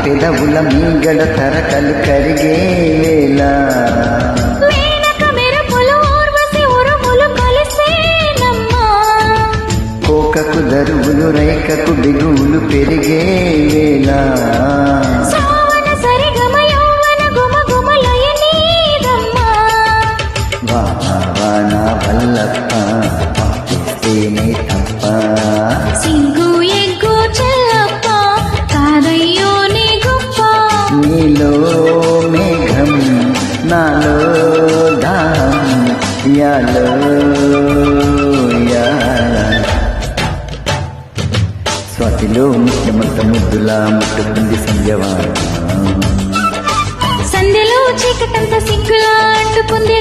పెదవుల మీగడ తరకలు కరిగే వేళ కోకకు దరువులు రైకకు బిగువులు పెరిగే వేళ వాన వల్లప్ప పాటిస్తేనే తప్ప సింగు ఎగ్గు చెల్లప్ప కాదయ్యో నీ గొప్ప నీలో మేఘం నాలో దాహం యాలో స్వాతిలో ముఖ్యమంత ముద్దులా ముట్టుకుంది సంధ్యవాన సంధ్యలో చీకటంత సిగ్గులా అంటుకుంది